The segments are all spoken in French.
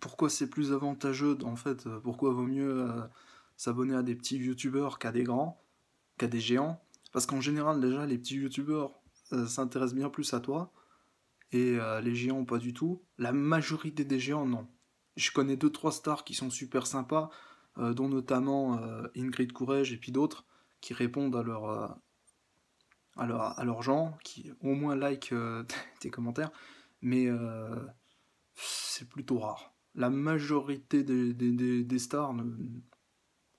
pourquoi c'est plus avantageux, en fait, pourquoi vaut mieux s'abonner à des petits youtubeurs qu'à des grands, qu'à des géants. Parce qu'en général, déjà, les petits youtubeurs s'intéressent bien plus à toi, et les géants pas du tout. La majorité des géants, non. Je connais deux trois stars qui sont super sympas, dont notamment Ingrid Courrèges et puis d'autres, qui répondent à leurs gens, qui au moins like tes commentaires, mais c'est plutôt rare. La majorité des stars n'ont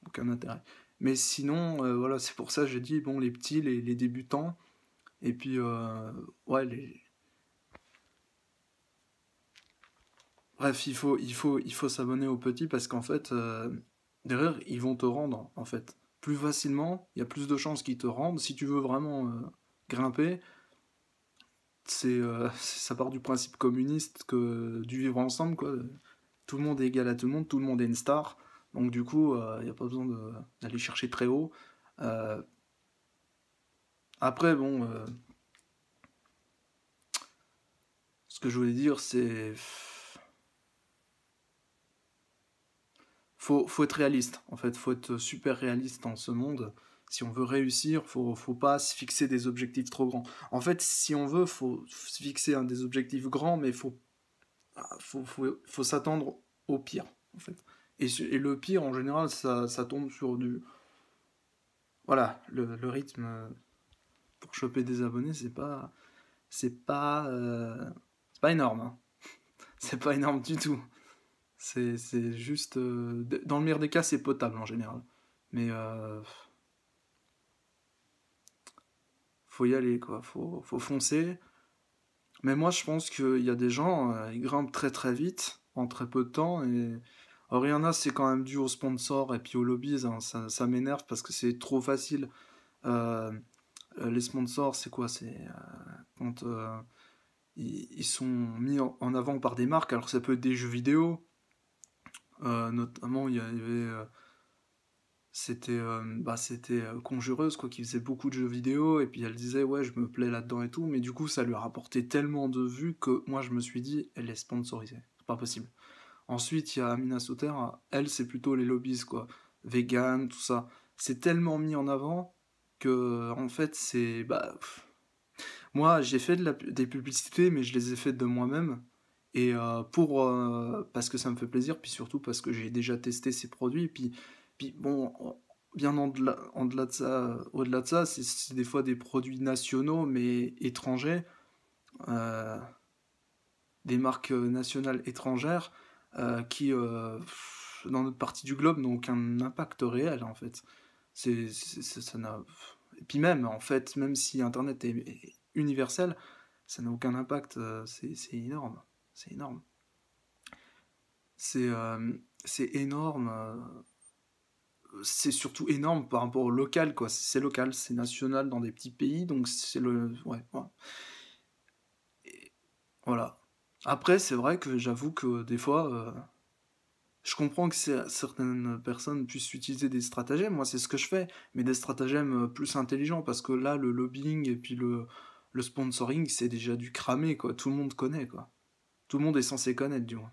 aucun intérêt. Mais sinon, voilà, c'est pour ça que j'ai dit, bon, les petits, les débutants, et puis, ouais, bref, il faut s'abonner aux petits parce qu'en fait, derrière, ils vont te rendre, en fait, plus facilement, il y a plus de chances qu'ils te rendent. Si tu veux vraiment grimper, ça part du principe communiste que du vivre ensemble, quoi. Tout le monde est égal à tout le monde est une star. Donc du coup, il n'y a pas besoin d'aller chercher très haut. Euh, Après, bon, ce que je voulais dire, c'est faut être réaliste. En fait, faut être super réaliste dans ce monde. Si on veut réussir, faut pas se fixer des objectifs trop grands. En fait, si on veut, faut se fixer des objectifs grands, mais faut s'attendre au pire, en fait. Et le pire, en général, ça tombe sur du... Voilà, le rythme pour choper des abonnés, c'est pas, c'est pas énorme, hein. C'est pas énorme du tout. C'est juste, dans le meilleur des cas, c'est potable en général. Mais faut y aller, quoi. Faut foncer. Mais moi, je pense qu'il y a des gens, ils grimpent très très vite, en très peu de temps. Et alors, il y en a, c'est quand même dû aux sponsors et puis aux lobbies, hein. Ça m'énerve parce que c'est trop facile. Euh, les sponsors, c'est quoi? C'est quand ils sont mis en avant par des marques. Alors, ça peut être des jeux vidéo. Notamment, il y avait. C'était Conjureuse, quoi, qui faisait beaucoup de jeux vidéo, et puis elle disait ouais, je me plais là-dedans et tout, mais du coup ça lui a rapporté tellement de vues que moi je me suis dit elle est sponsorisée, c'est pas possible. Ensuite il y a Amina Sauter, elle c'est plutôt les lobbies, quoi, vegan, tout ça, c'est tellement mis en avant que en fait c'est moi j'ai fait des publicités, mais je les ai faites de moi-même, et parce que ça me fait plaisir, puis surtout parce que j'ai déjà testé ces produits, et puis bon, bien en delà de ça, au-delà de ça, c'est des fois des produits nationaux mais étrangers, euh, des marques nationales étrangères qui, dans notre partie du globe, n'ont aucun impact réel en fait. Ça n'a... Et puis même, en fait, même si Internet est universel, ça n'a aucun impact. C'est énorme. C'est énorme. C'est c'est énorme. C'est surtout énorme par rapport au local, quoi. C'est local, c'est national dans des petits pays, donc c'est le... Ouais, ouais. Et voilà. Après, c'est vrai que j'avoue que des fois, je comprends que certaines personnes puissent utiliser des stratagèmes, moi c'est ce que je fais, mais des stratagèmes plus intelligents, parce que là, le lobbying et puis le sponsoring, c'est déjà du cramé, quoi. Tout le monde connaît, quoi. Tout le monde est censé connaître, du moins.